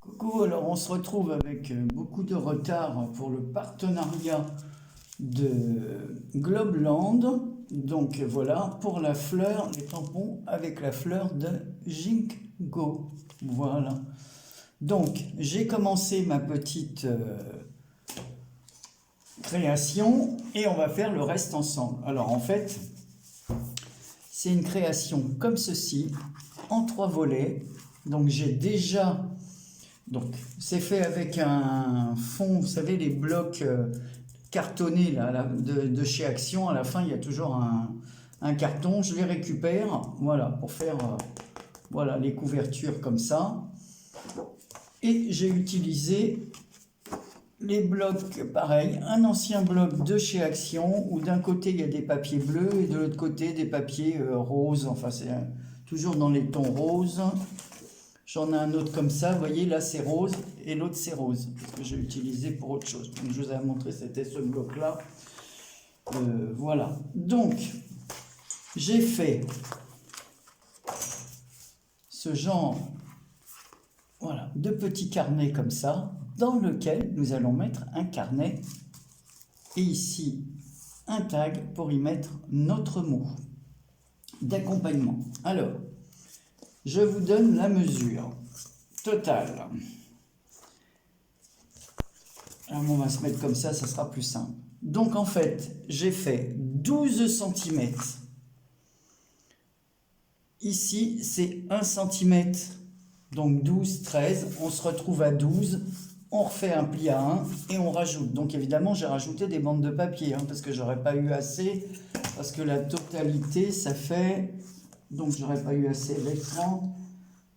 Coucou, alors on se retrouve avec beaucoup de retard pour le partenariat de Globeland. Donc voilà, pour la fleur, les tampons avec la fleur de Ginkgo. Voilà. Donc j'ai commencé ma petite création et on va faire le reste ensemble. Alors en fait, c'est une création comme ceci, en 3 volets. Donc j'ai déjà... Donc, c'est fait avec un fond, vous savez, les blocs cartonnés là, de chez Action. À la fin, il y a toujours un carton. Je les récupère, voilà, pour faire voilà, les couvertures comme ça. Et j'ai utilisé les blocs, pareil, un ancien bloc de chez Action, où d'un côté, il y a des papiers bleus et de l'autre côté, des papiers roses. Enfin, c'est toujours dans les tons roses. J'en ai un autre comme ça, vous voyez, là c'est rose et l'autre c'est rose, parce que j'ai utilisé pour autre chose. Donc je vous ai montré, c'était ce bloc-là. Voilà. Donc, j'ai fait ce genre voilà, de petits carnets comme ça, dans lequel nous allons mettre un carnet et ici un tag pour y mettre notre mot d'accompagnement. Alors, je vous donne la mesure totale. Alors on va se mettre comme ça sera plus simple. Donc en fait, j'ai fait 12 cm. Ici, c'est 1 cm. Donc 12, 13. On se retrouve à 12. On refait un pli à 1 et on rajoute. Donc évidemment, j'ai rajouté des bandes de papier, parce que j'aurais pas eu assez. Parce que la totalité, ça fait... Donc, j'aurais pas eu assez avec 30.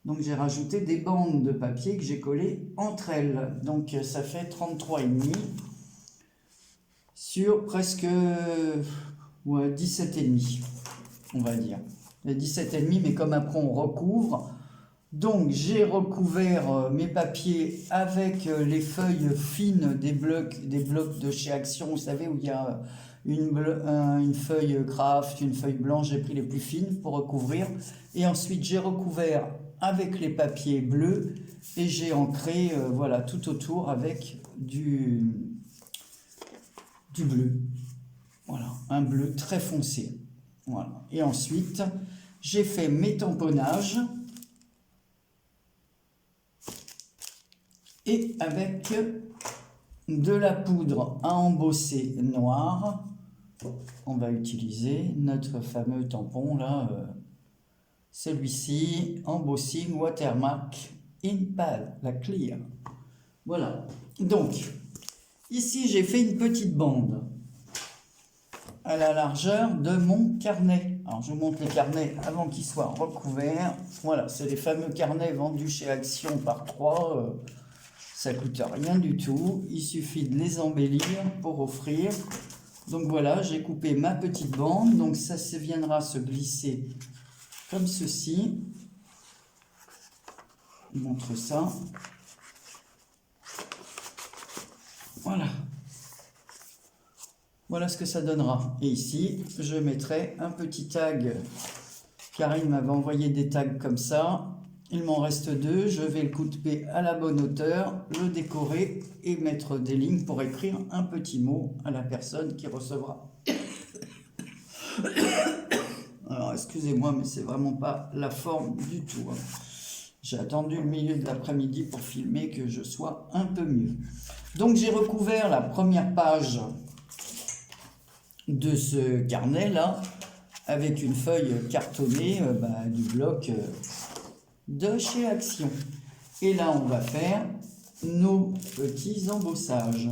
Donc, j'ai rajouté des bandes de papier que j'ai collées entre elles. Donc, ça fait 33,5 sur presque 17,5, on va dire. 17,5, mais comme après on recouvre. Donc, j'ai recouvert mes papiers avec les feuilles fines des blocs de chez Action. Vous savez, où il y a... une feuille craft, une feuille blanche, j'ai pris les plus fines pour recouvrir. Et ensuite, j'ai recouvert avec les papiers bleus et j'ai ancré voilà, tout autour avec du bleu. Voilà, un bleu très foncé. Voilà. Et ensuite, j'ai fait mes tamponnages et avec de la poudre à embosser noire. On va utiliser notre fameux tampon là, celui-ci, Embossing Watermark Impal, la clear. Voilà. Donc, ici j'ai fait une petite bande à la largeur de mon carnet. Alors, je vous montre les carnets avant qu'ils soient recouverts. Voilà, c'est les fameux carnets vendus chez Action par 3. Ça coûte rien du tout. Il suffit de les embellir pour offrir. Donc voilà, j'ai coupé ma petite bande. Donc ça viendra se glisser comme ceci. Je vous montre ça. Voilà. Voilà ce que ça donnera. Et ici, je mettrai un petit tag. Karine m'avait envoyé des tags comme ça. Il m'en reste 2. Je vais le couper à la bonne hauteur, le décorer et mettre des lignes pour écrire un petit mot à la personne qui recevra. Alors, excusez-moi, mais c'est vraiment pas la forme du tout. J'ai attendu le milieu de l'après-midi pour filmer que je sois un peu mieux. Donc, j'ai recouvert la première page de ce carnet-là avec une feuille cartonnée du bloc de chez Action. Et là, on va faire nos petits embossages.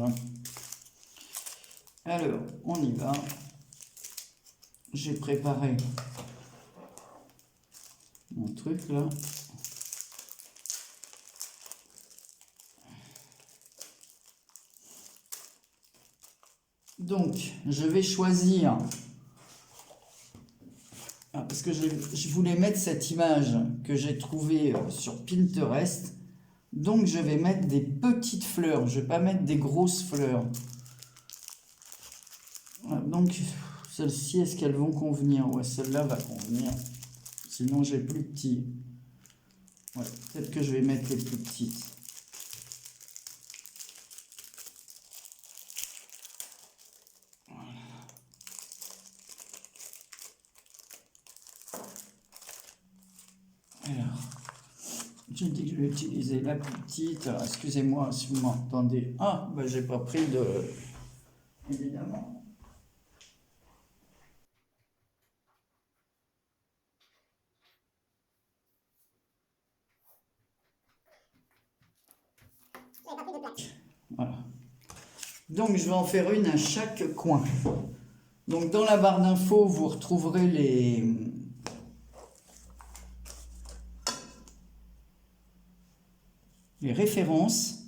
Alors, on y va. J'ai préparé mon truc là. Donc, je vais choisir, parce que je voulais mettre cette image que j'ai trouvée sur Pinterest. Donc, je vais mettre des petites fleurs. Je ne vais pas mettre des grosses fleurs. Voilà, donc, Celles-ci, est-ce qu'elles vont convenir? Ouais, celle-là va convenir. Sinon, j'ai plus petit. Ouais, peut-être que je vais mettre les plus petites. Alors, j'ai dit que je vais utiliser la plus petite. Alors, excusez-moi si vous m'entendez. Ah, ben, j'ai pas pris de... Évidemment. Voilà. Donc, je vais en faire une à chaque coin. Donc, dans la barre d'infos, vous retrouverez les références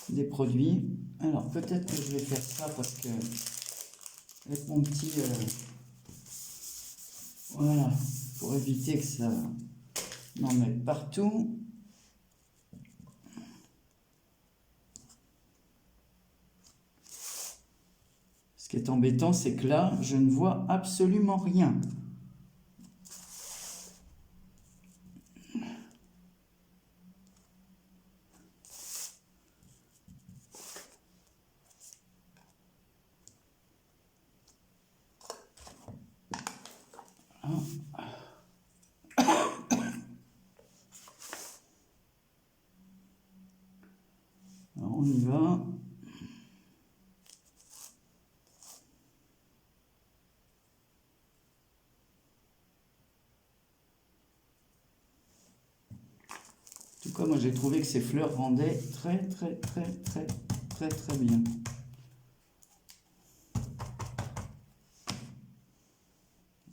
des produits. Alors, peut-être que je vais faire ça parce que avec mon petit... voilà, pour éviter que ça n'en mette partout. Ce qui est embêtant, c'est que là, je ne vois absolument rien. Alors, on y va. En tout cas, moi j'ai trouvé que ces fleurs rendaient très bien.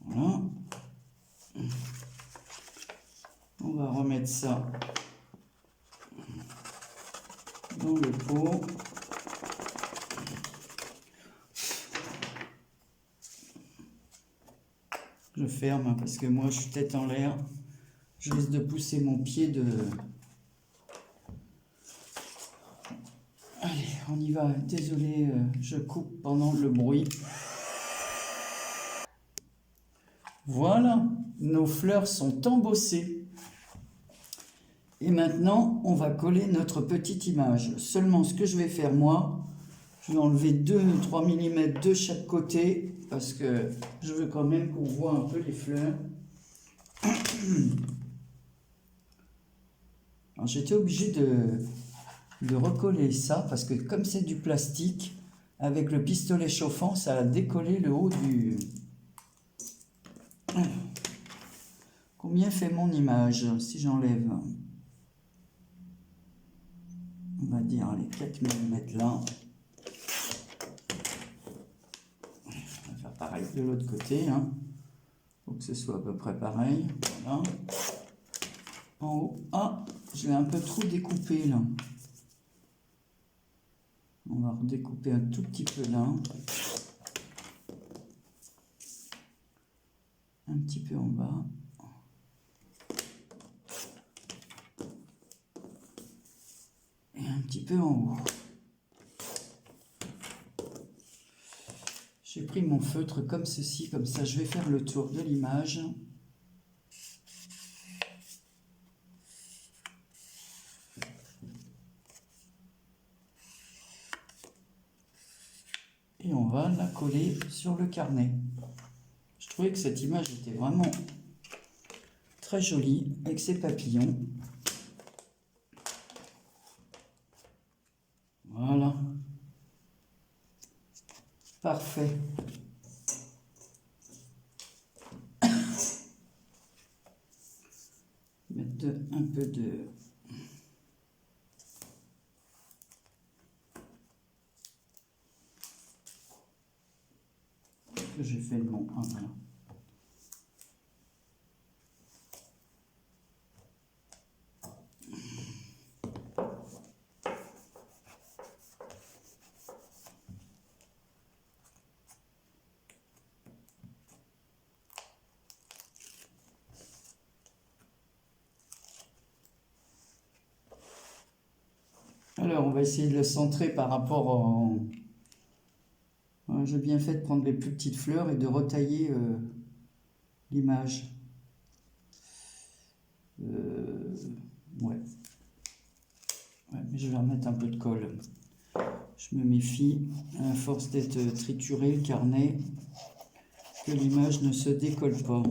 Voilà. On va remettre ça dans le pot. Je ferme hein, parce que moi je suis tête en l'air. Je risque de pousser mon pied de... Allez, on y va. Désolé, je coupe pendant le bruit. Voilà, nos fleurs sont embossées. Et maintenant, on va coller notre petite image. Seulement, ce que je vais faire moi, je vais enlever 2-3 mm de chaque côté parce que je veux quand même qu'on voit un peu les fleurs. Alors, j'étais obligé de recoller ça parce que comme c'est du plastique, avec le pistolet chauffant, ça a décollé le haut du... Combien fait mon image si j'enlève? On va dire les 4 mm là. On va faire pareil de l'autre côté. Hein. Faut que ce soit à peu près pareil. Voilà. En haut. Ah, je l'ai un peu trop découpé là. On va redécouper un tout petit peu là. Un petit peu en bas. Et un petit peu en haut. J'ai pris mon feutre comme ceci, comme ça je vais faire le tour de l'image. Et on va la coller sur le carnet. Je trouvais que cette image était vraiment très jolie avec ses papillons. Voilà. Parfait. Mettre un peu de... J'ai fait le bon. Ah, voilà. Alors, on va essayer de le centrer par rapport au... Voilà. J'ai bien fait de prendre les plus petites fleurs et de retailler l'image. Ouais. Mais je vais remettre un peu de colle. Je me méfie, à force d'être trituré le carnet, que l'image ne se décolle pas.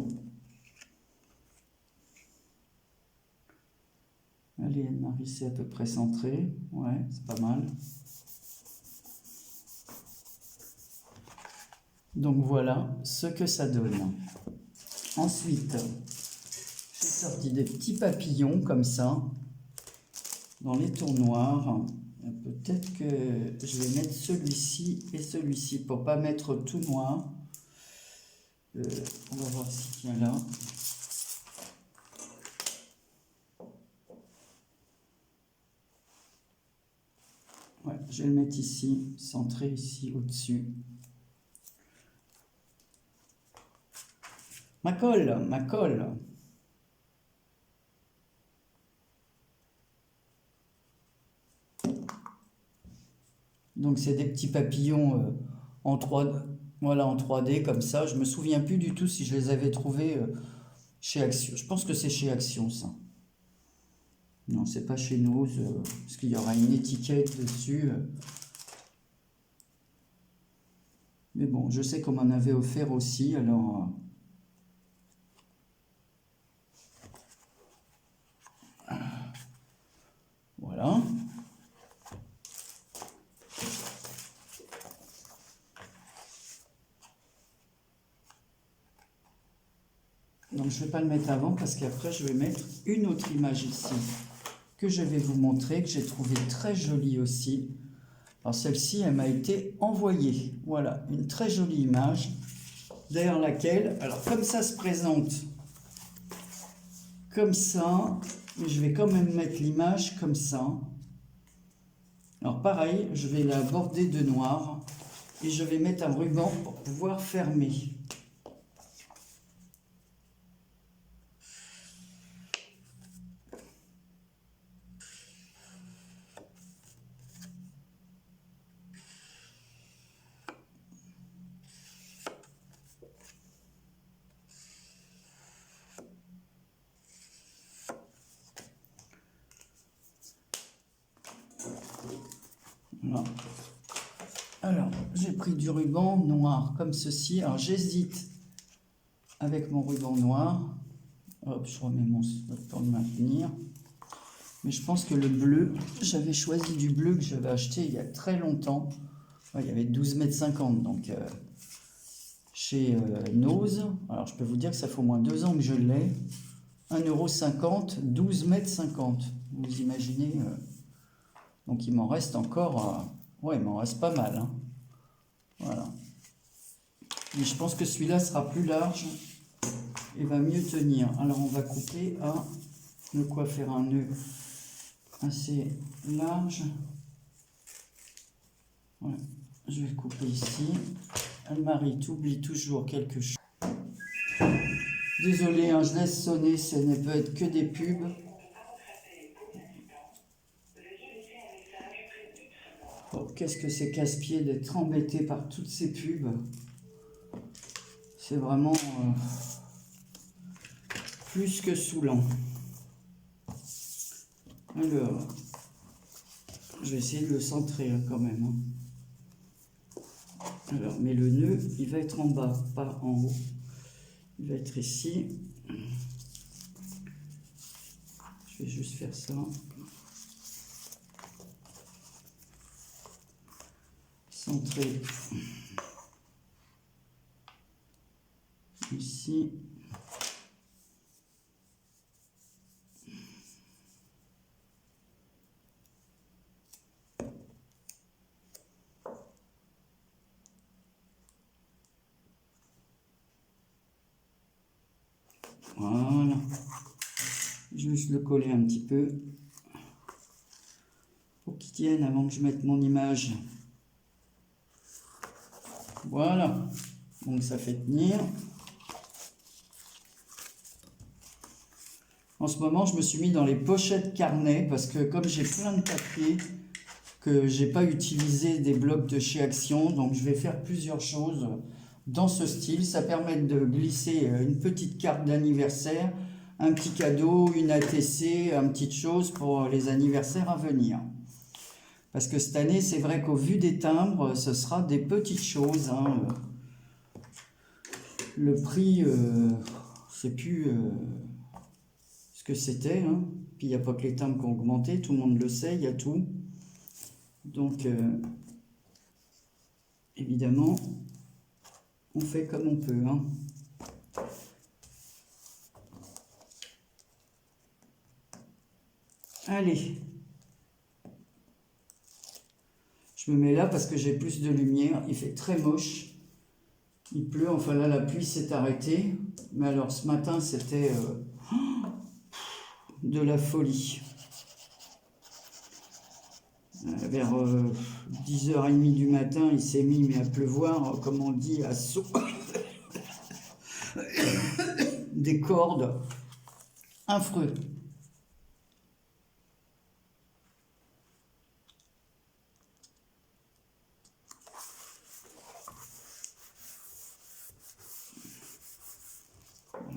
Allez, Anne-Marie, c'est à peu près centré. Ouais, c'est pas mal. Donc voilà ce que ça donne. Ensuite, j'ai sorti des petits papillons comme ça, dans les tournoirs. Peut-être que je vais mettre celui-ci et celui-ci pour pas mettre tout noir. On va voir s'il tient là. Ouais, je vais le mettre ici, centré ici au-dessus. Ma colle, ma colle. Donc c'est des petits papillons en 3D, voilà, en 3D comme ça. Je me souviens plus du tout si je les avais trouvés chez Action. Je pense que c'est chez Action ça. Non, c'est pas chez nous, parce qu'il y aura une étiquette dessus. Mais bon, je sais qu'on m'en avait offert aussi, alors... Voilà. Donc je ne vais pas le mettre avant parce qu'après je vais mettre une autre image ici que je vais vous montrer, que j'ai trouvé très jolie aussi. Alors celle-ci, elle m'a été envoyée. Voilà, une très jolie image derrière laquelle, alors comme ça se présente comme ça, mais je vais quand même mettre l'image comme ça. Alors pareil, je vais la border de noir et je vais mettre un ruban pour pouvoir fermer. Voilà. Alors, j'ai pris du ruban noir comme ceci. Alors, j'hésite avec mon ruban noir. Hop, je remets mon pour le maintenir. Mais je pense que le bleu, j'avais choisi du bleu que j'avais acheté il y a très longtemps. Ouais, il y avait 12,50 m, donc chez Nose. Alors, je peux vous dire que ça fait au moins 2 ans que je l'ai. 1,50 €, 12,50 m. Vous imaginez donc, il m'en reste encore... ouais, il m'en reste pas mal. Hein. Voilà. Mais je pense que celui-là sera plus large et va mieux tenir. Alors, on va couper à de quoi faire un nœud assez large. Ouais. Je vais couper ici. Anne-Marie, t'oublies toujours quelque chose. Désolé, hein, je laisse sonner, ça ne peut être que des pubs. Oh, qu'est-ce que c'est casse-pied d'être embêté par toutes ces pubs. C'est vraiment plus que saoulant. Alors, je vais essayer de le centrer hein, quand même. Hein. Alors, mais le nœud, il va être en bas, pas en haut. Il va être ici. Je vais juste faire ça. Centrer ici. Voilà. Juste le coller un petit peu pour qu'il tienne avant que je mette mon image. Voilà. Donc ça fait tenir. En ce moment, je me suis mis dans les pochettes carnet parce que comme j'ai plein de papier, que j'ai pas utilisé des blocs de chez Action, donc je vais faire plusieurs choses dans ce style. Ça permet de glisser une petite carte d'anniversaire, un petit cadeau, une ATC, une petite chose pour les anniversaires à venir. Parce que cette année, c'est vrai qu'au vu des timbres, ce sera des petites choses, hein. Le prix, c'est plus ce que c'était, hein. Puis il n'y a pas que les timbres qui ont augmenté, tout le monde le sait, il y a tout. Donc, évidemment, on fait comme on peut, hein. Allez. Je me mets là parce que j'ai plus de lumière. Il fait très moche. Il pleut. Enfin là, la pluie s'est arrêtée. Mais alors, ce matin, c'était de la folie. Vers 10h30 du matin, il s'est mis à pleuvoir, comme on dit, à saut. Des cordes. Affreux.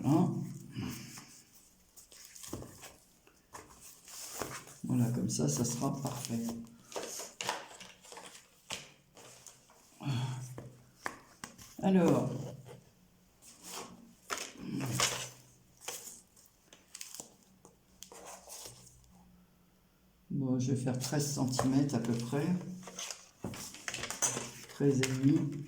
Voilà. Voilà, comme ça sera parfait. Alors, bon, je vais faire 13 cm à peu près. 13,5.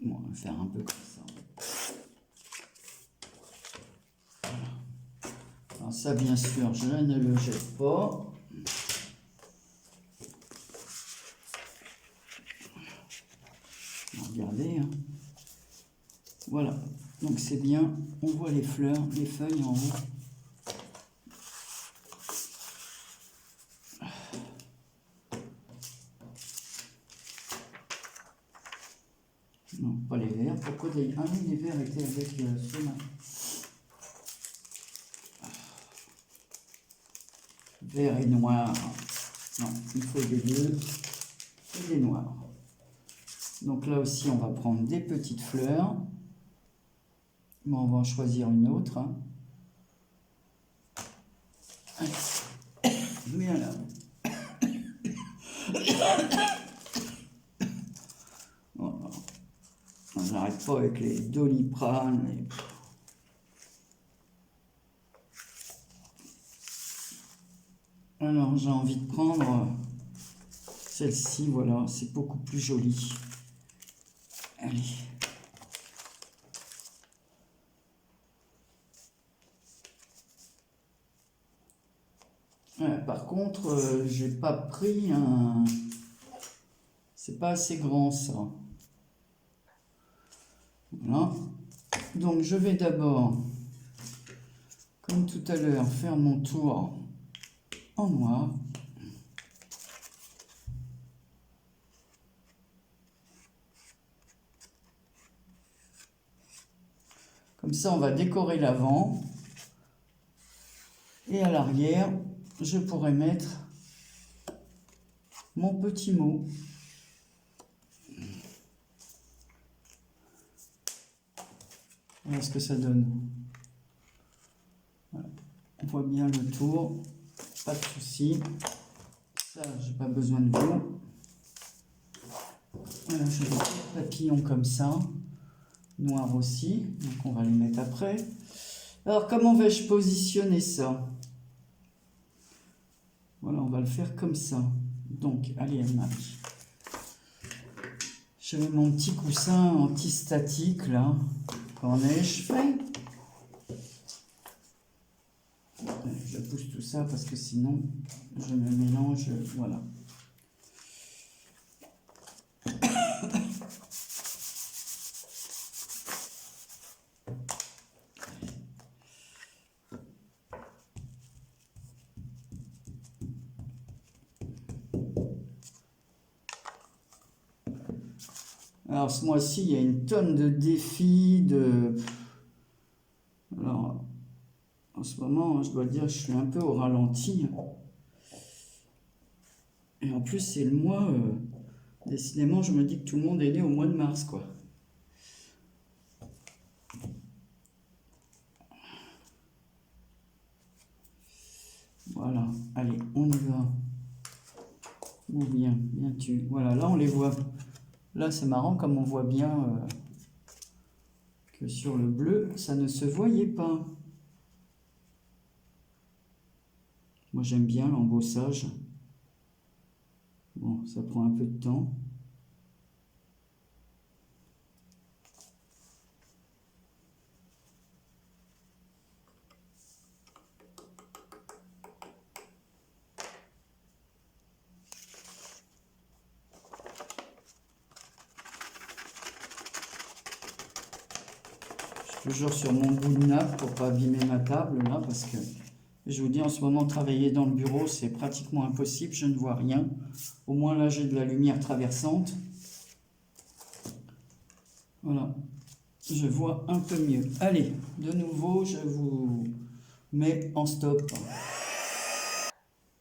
Bon, on va faire un peu comme ça. Voilà. Alors ça, bien sûr, je ne le jette pas. Regardez, hein. Voilà, donc c'est bien, on voit les fleurs, les feuilles en haut. Non, pas les verts. Pourquoi des... Ah oui, les verts étaient avec ceux-là. Vert et noir. Non, il faut des bleus et des noirs. Donc là aussi, on va prendre des petites fleurs. Bon, on va en choisir une autre. Hein. Allez. Voilà. Voilà. On n'arrête pas avec les Doliprane. Et... Alors, j'ai envie de prendre celle-ci, voilà, c'est beaucoup plus joli. Allez. Par contre, j'ai pas pris un... C'est pas assez grand, ça. Voilà. Donc, je vais d'abord, comme tout à l'heure, faire mon tour en noir. Comme ça, on va décorer l'avant. Et à l'arrière, je pourrais mettre mon petit mot. Voilà ce que ça donne. Voilà. On voit bien le tour. Pas de souci. Ça, j'ai pas besoin de vous. Voilà, je vais mettre des papillons comme ça. Noir aussi. Donc on va les mettre après. Alors comment vais-je positionner ça? Voilà, on va le faire comme ça. Donc, allez, Anne-Marie. Je mets mon petit coussin anti-statique, là. Qu'en ai-je fait? Je pousse tout ça parce que sinon, je me mélange. Voilà. Alors ce mois-ci, il y a une tonne de défis, de... Autrement, je dois dire, je suis un peu au ralenti. Et en plus, c'est le mois... décidément, je me dis que tout le monde est né au mois de mars, quoi. Voilà, allez, on y va. Ou bien tu... Voilà, là, on les voit. Là, c'est marrant, comme on voit bien que sur le bleu, ça ne se voyait pas. Moi, j'aime bien l'embossage. Bon, ça prend un peu de temps. Je suis toujours sur mon bout de nappe pour pas abîmer ma table, là, parce que je vous dis, en ce moment, travailler dans le bureau, c'est pratiquement impossible. Je ne vois rien. Au moins, là, j'ai de la lumière traversante. Voilà. Je vois un peu mieux. Allez, de nouveau, je vous mets en stop.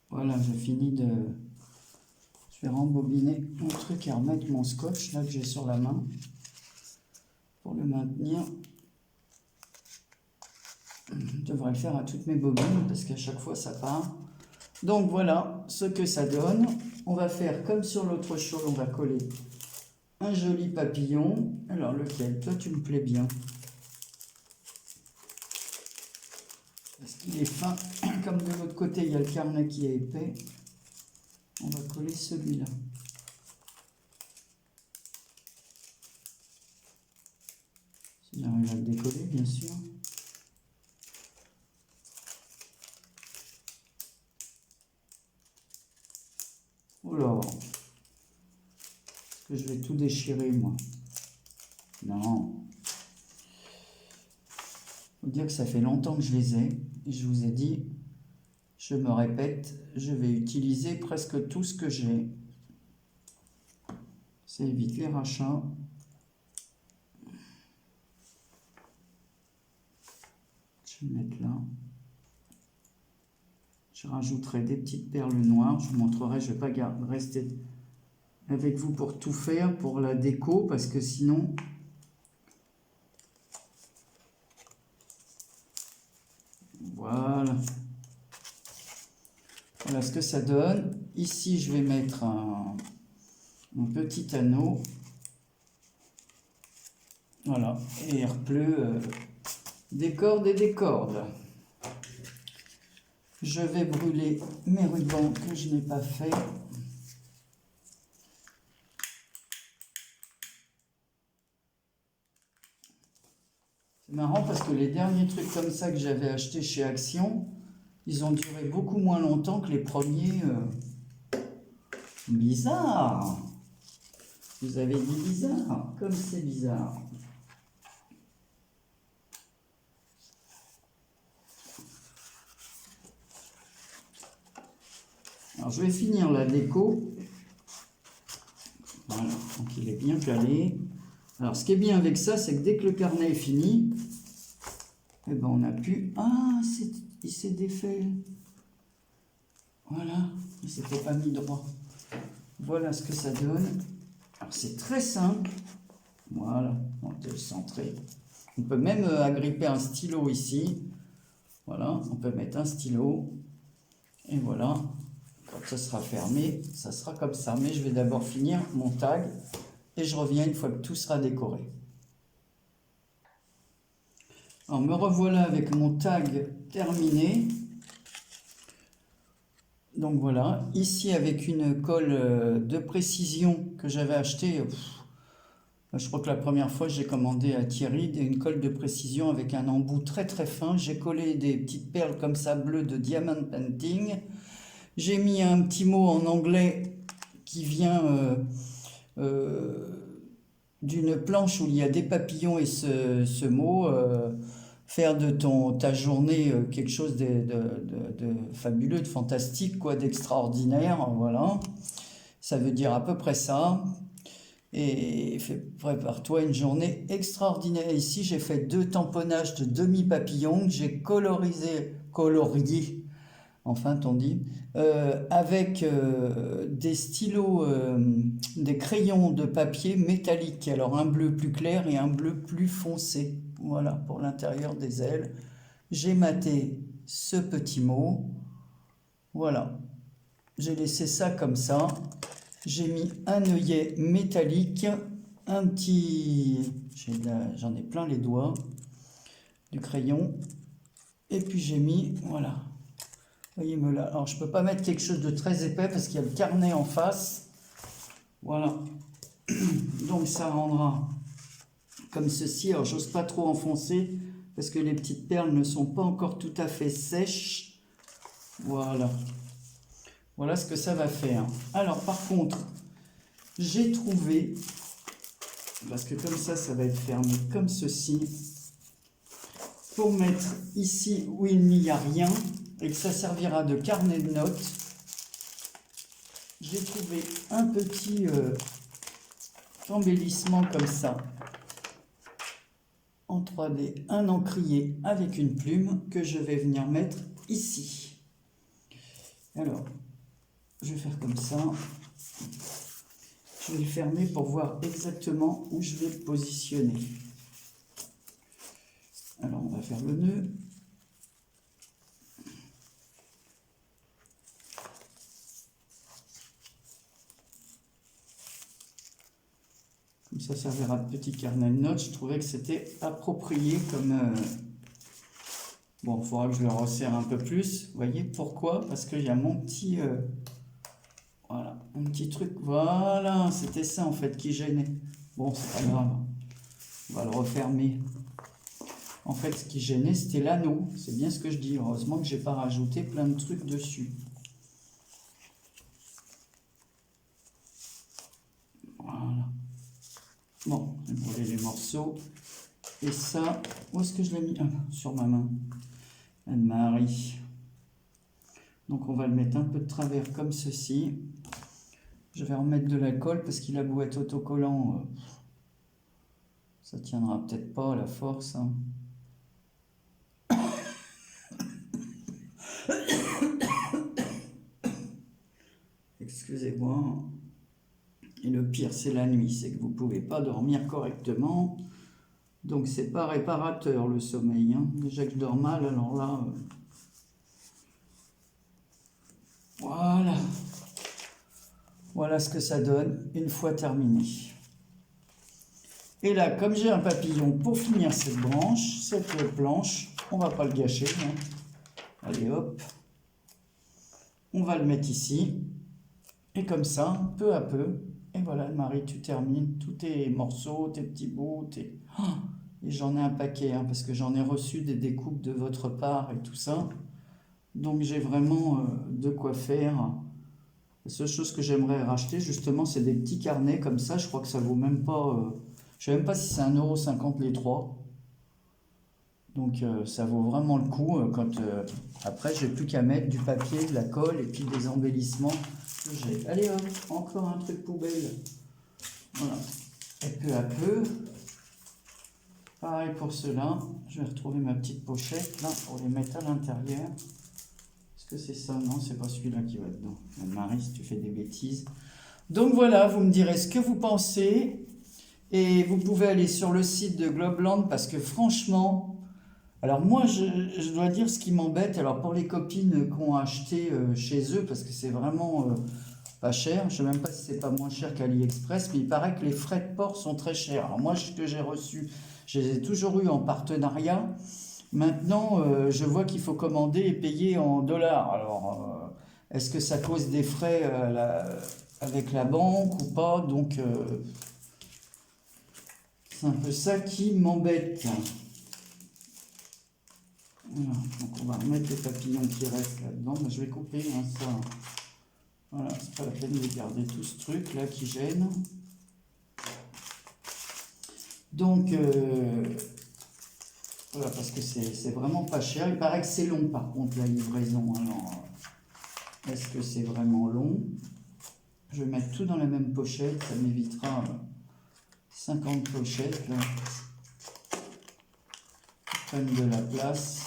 Voilà, j'ai fini de... Je vais rembobiner mon truc et remettre mon scotch, là, que j'ai sur la main, pour le maintenir. Je devrais le faire à toutes mes bobines parce qu'à chaque fois ça part. Donc voilà ce que ça donne. On va faire comme sur l'autre chose, on va coller un joli papillon. Alors lequel? Toi tu me plais bien. Parce qu'il est fin. Comme de l'autre côté il y a le carnet qui est épais. On va coller celui-là. Si j'arrive à le décoller bien sûr. Oh, est-ce que je vais tout déchirer, moi? Non. Faut dire que ça fait longtemps que je les ai. Et je vous ai dit, je me répète, je vais utiliser presque tout ce que j'ai. Ça évite les rachats. Je vais mettre là. Je rajouterai des petites perles noires. Je vous montrerai, je ne vais pas rester avec vous pour tout faire, pour la déco, parce que sinon... Voilà. Voilà ce que ça donne. Ici, je vais mettre un petit anneau. Voilà. Et il pleut des cordes et des cordes. Je vais brûler mes rubans que je n'ai pas fait. C'est marrant parce que les derniers trucs comme ça que j'avais achetés chez Action, ils ont duré beaucoup moins longtemps que les premiers. Bizarre. Vous avez dit bizarre, comme c'est bizarre. Alors je vais finir la déco. Voilà, donc il est bien calé. Alors ce qui est bien avec ça, c'est que dès que le carnet est fini, eh ben on a pu... Ah, il s'est défait. Voilà, il s'était pas mis droit. Voilà ce que ça donne. Alors c'est très simple. Voilà, on peut le centrer. On peut même agripper un stylo ici. Voilà, on peut mettre un stylo. Et voilà, quand ça sera fermé, ça sera comme ça. Mais je vais d'abord finir mon tag. Et je reviens une fois que tout sera décoré. Alors me revoilà avec mon tag terminé. Donc voilà, ici avec une colle de précision que j'avais achetée. Je crois que la première fois j'ai commandé à Thierry une colle de précision avec un embout très très fin. J'ai collé des petites perles comme ça bleues de Diamond Painting. J'ai mis un petit mot en anglais qui vient d'une planche où il y a des papillons et ce mot, faire de ta journée quelque chose de fabuleux, de fantastique, quoi, d'extraordinaire, voilà. Ça veut dire à peu près ça. Et prépare-toi une journée extraordinaire. Ici, j'ai fait 2 tamponnages de demi-papillons que j'ai colorié, enfin on dit, avec des stylos, des crayons de papier métallique. Alors un bleu plus clair et un bleu plus foncé. Voilà, pour l'intérieur des ailes. J'ai maté ce petit mot. Voilà. J'ai laissé ça comme ça. J'ai mis un œillet métallique, un petit... J'en ai plein les doigts, du crayon. Et puis j'ai mis, voilà. Voyez-moi là. Alors je ne peux pas mettre quelque chose de très épais parce qu'il y a le carnet en face. Voilà. Donc ça rendra comme ceci. Alors j'ose pas trop enfoncer parce que les petites perles ne sont pas encore tout à fait sèches. Voilà. Voilà ce que ça va faire. Alors par contre, j'ai trouvé, parce que comme ça va être fermé comme ceci, pour mettre ici où il n'y a rien et que ça servira de carnet de notes, j'ai trouvé un petit embellissement comme ça, en 3D, un encrier avec une plume que je vais venir mettre ici. Alors, je vais faire comme ça. Je vais le fermer pour voir exactement où je vais le positionner. Alors, on va faire le nœud. Comme ça servira de petit carnet de notes. Je trouvais que c'était approprié comme... Bon, il faudra que je le resserre un peu plus. Vous voyez pourquoi? Parce qu'il y a mon petit... Voilà, un petit truc. Voilà, c'était ça en fait qui gênait. Bon, c'est pas grave. On va le refermer. En fait, ce qui gênait, c'était l'anneau. C'est bien ce que je dis. Heureusement que j'ai pas rajouté plein de trucs dessus. Voilà. Bon, je vais brûler les morceaux. Et ça, où est-ce que je l'ai mis? Ah, sur ma main. Anne-Marie. Donc on va le mettre un peu de travers comme ceci. Je vais remettre de la colle parce qu'il a beau être autocollant. Ça tiendra peut-être pas à la force. Hein. Excusez-moi. Et le pire, c'est la nuit. C'est que vous ne pouvez pas dormir correctement. Donc, c'est pas réparateur le sommeil. Hein. Déjà que je dors mal, alors là... Voilà. Voilà ce que ça donne une fois terminé. Et là, comme j'ai un papillon pour finir cette branche, cette planche, on va pas le gâcher. Hein. Allez, hop. On va le mettre ici. Et comme ça, peu à peu, et voilà, Marie, tu termines tous tes morceaux, tes petits bouts, tes... Oh, et j'en ai un paquet, hein, parce que j'en ai reçu des découpes de votre part et tout ça. Donc j'ai vraiment de quoi faire. La seule chose que j'aimerais racheter, justement, c'est des petits carnets comme ça. Je crois que ça vaut même pas... je ne sais même pas si c'est 1,50 € les trois. Donc ça vaut vraiment le coup. Quand après, j'ai plus qu'à mettre du papier, de la colle et puis des embellissements que j'ai. Allez hop, encore un truc poubelle. Voilà. Et peu à peu, pareil pour cela. Je vais retrouver ma petite pochette là pour les mettre à l'intérieur. Est-ce que c'est ça? Non, c'est pas celui-là qui va dedans. Marie, si tu fais des bêtises. Donc voilà, vous me direz ce que vous pensez. Et vous pouvez aller sur le site de Globeland parce que franchement... Alors moi, je dois dire ce qui m'embête. Alors pour les copines qui ont acheté chez eux, parce que c'est vraiment pas cher. Je ne sais même pas si c'est pas moins cher qu'AliExpress, mais il paraît que les frais de port sont très chers. Alors moi, ce que j'ai reçu, je les ai toujours eu en partenariat. Maintenant, je vois qu'il faut commander et payer en dollars. Alors, est-ce que ça cause des frais avec la banque ou pas? Donc, c'est un peu ça qui m'embête. Voilà, donc on va remettre les papillons qui restent là-dedans. Je vais couper hein, ça. Voilà, c'est pas la peine de garder tout ce truc là qui gêne. Donc, voilà, parce que c'est vraiment pas cher. Il paraît que c'est long par contre la livraison. Alors, est-ce que c'est vraiment long? Je vais mettre tout dans la même pochette. Ça m'évitera 50 pochettes là. Qui prennent de la place.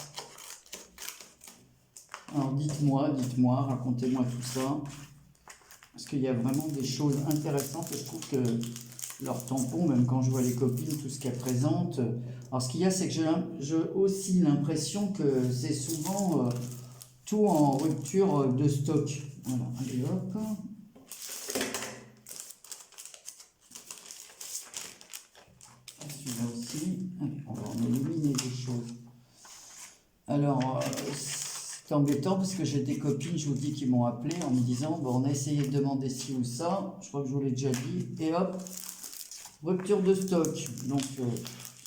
Alors dites-moi, racontez-moi tout ça. Parce qu'il y a vraiment des choses intéressantes. Et je trouve que leurs tampons, même quand je vois les copines, tout ce qu'elles présentent. Alors ce qu'il y a, c'est que j'ai aussi l'impression que c'est souvent tout en rupture de stock. Voilà, allez hop. Celui-là aussi. Allez, on va en éliminer des choses. Alors, c'est embêtant parce que j'ai des copines, je vous dis, qui m'ont appelé en me disant, bon, on a essayé de demander ci ou ça, je crois que je vous l'ai déjà dit, et hop, rupture de stock. Donc,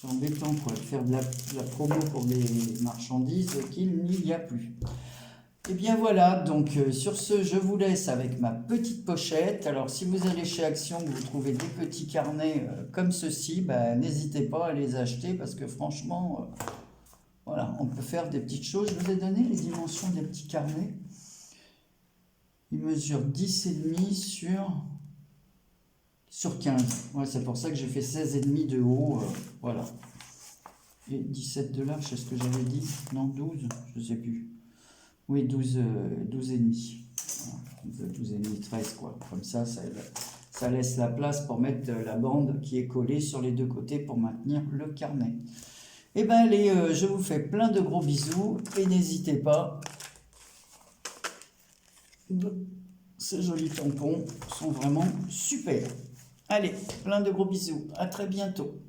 c'est embêtant quoi, de faire de la promo pour des marchandises qu'il n'y a plus. Et bien voilà, donc sur ce, je vous laisse avec ma petite pochette. Alors, si vous allez chez Action, que vous trouvez des petits carnets comme ceci, bah, n'hésitez pas à les acheter parce que franchement... voilà, on peut faire des petites choses. Je vous ai donné les dimensions des petits carnets. Ils mesurent 10,5 sur 15. Ouais, c'est pour ça que j'ai fait 16,5 de haut. Voilà. Et 17 de large, c'est ce que j'avais dit. Non, 12, je ne sais plus. Oui, 12 et demi. Voilà, 12 et demi, 13 quoi. Comme ça laisse la place pour mettre la bande qui est collée sur les deux côtés pour maintenir le carnet. Eh bien allez, je vous fais plein de gros bisous et n'hésitez pas, ces jolis tampons sont vraiment super. Allez, plein de gros bisous, à très bientôt.